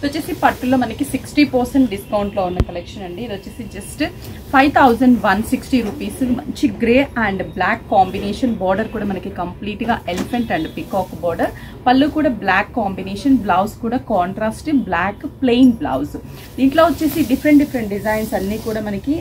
ఇది వచ్చేసి పట్టులో మనకి 60% డిస్కౌంట్లో ఉన్న కలెక్షన్ అండి. ఇది వచ్చేసి జస్ట్ 5160 రూపీస్. మంచి grey and black combination. Border కూడా మనకి కంప్లీట్గా ఎలిఫెంట్ అండ్ పికాక్ బార్డర్. పళ్ళు కూడా బ్లాక్ కాంబినేషన్. బ్లౌజ్ కూడా కాంట్రాస్ట్ బ్లాక్ ప్లెయిన్ బ్లౌజ్. దీంట్లో వచ్చేసి డిఫరెంట్ డిజైన్స్ అన్నీ కూడా మనకి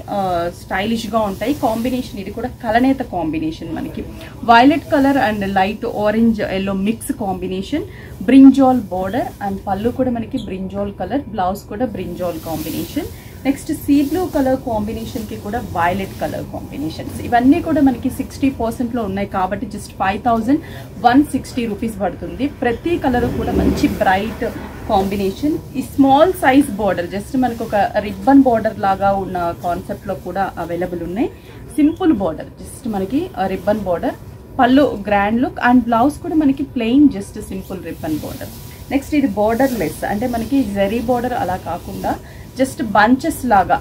స్టైలిష్గా ఉంటాయి. కాంబినేషన్ ఇది కూడా కలనేత కాంబినేషన్. మనకి violet colour and light orange yellow mix combination. Brinjal border and పళ్ళు కూడా మనకి బ్రింజాల్ కలర్. బ్లౌజ్ కూడా brinjal combination. Next sea blue colour కాంబినేషన్కి కూడా వైలెట్ కలర్ కాంబినేషన్స్. ఇవన్నీ కూడా మనకి 60%లో ఉన్నాయి కాబట్టి జస్ట్ 5160 రూపీస్ పడుతుంది. ప్రతి కలర్ కూడా మంచి బ్రైట్ కాంబినేషన్. ఈ స్మాల్ సైజ్ బార్డర్ జస్ట్ మనకు ఒక రిబ్బన్ బార్డర్ లాగా ఉన్న కాన్సెప్ట్లో కూడా అవైలబుల్ ఉన్నాయి. సింపుల్ బార్డర్ జస్ట్ మనకి రిబ్బన్ బార్డర్. పళ్ళు గ్రాండ్ లుక్ అండ్ బ్లౌజ్ కూడా మనకి plain just simple ribbon border. Next ఇది బార్డర్ లెస్ అంటే మనకి జరీ బార్డర్ అలా కాకుండా జస్ట్ బంచెస్ లాగా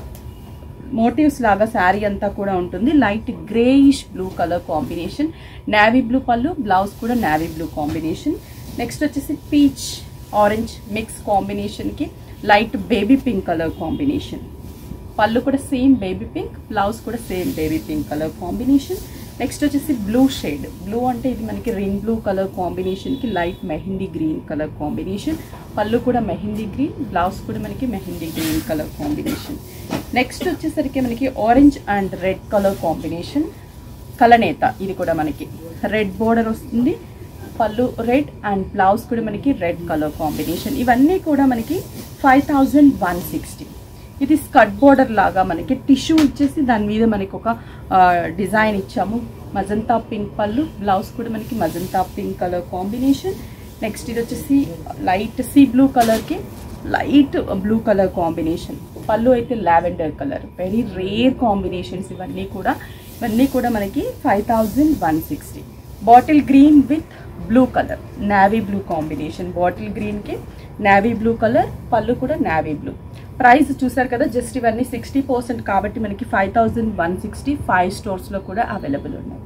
మోటివ్స్ లాగా శారీ అంతా కూడా ఉంటుంది. Light greyish blue colour combination. Navy blue పళ్ళు. బ్లౌజ్ కూడా నేవీ బ్లూ కాంబినేషన్. నెక్స్ట్ వచ్చేసి పీచ్ ఆరెంజ్ మిక్స్ కాంబినేషన్కి light baby pink colour combination. పళ్ళు కూడా సేమ్ బేబీ పింక్. బ్లౌజ్ కూడా same baby pink colour combination. Next వచ్చేసి బ్లూ షేడ్. బ్లూ అంటే ఇది మనకి రింగ్ బ్లూ కలర్ కాంబినేషన్కి light mehndi green colour combination. పళ్ళు కూడా మెహందీ గ్రీన్. బ్లౌజ్ కూడా మనకి mehndi green colour combination. Next వచ్చేసరికి మనకి orange and red colour combination. కలనేత ఇది కూడా మనకి రెడ్ బోర్డర్ వస్తుంది. పళ్ళు రెడ్ అండ్ బ్లౌజ్ కూడా మనకి రెడ్ కలర్ కాంబినేషన్. ఇవన్నీ కూడా మనకి 5160. ఇది స్కర్ట్ బోర్డర్ లాగా మనకి టిష్యూ ఇచ్చేసి దాని మీద మనకి ఒక డిజైన్ ఇచ్చాము. మజంతా పింక్ పళ్ళు. బ్లౌజ్ కూడా మనకి magenta pink colour combination. Next ఇది వచ్చేసి లైట్ సీ బ్లూ కలర్కి లైట్ బ్లూ కలర్ కాంబినేషన్. పళ్ళు అయితే lavender colour. Very rare combinations ఇవన్నీ కూడా మనకి 5160. Bottle green with blue colour navy blue combination. Bottle గ్రీన్కి నేవీ బ్లూ కలర్. పళ్ళు కూడా నేవీ బ్లూ. ప్రైస్ చూసారు కదా జస్ట్ ఇవన్నీ 60% కాబట్టి మనకి 5160 5 స్టోర్స్లో కూడా అవైలబుల్ ఉన్నాయి.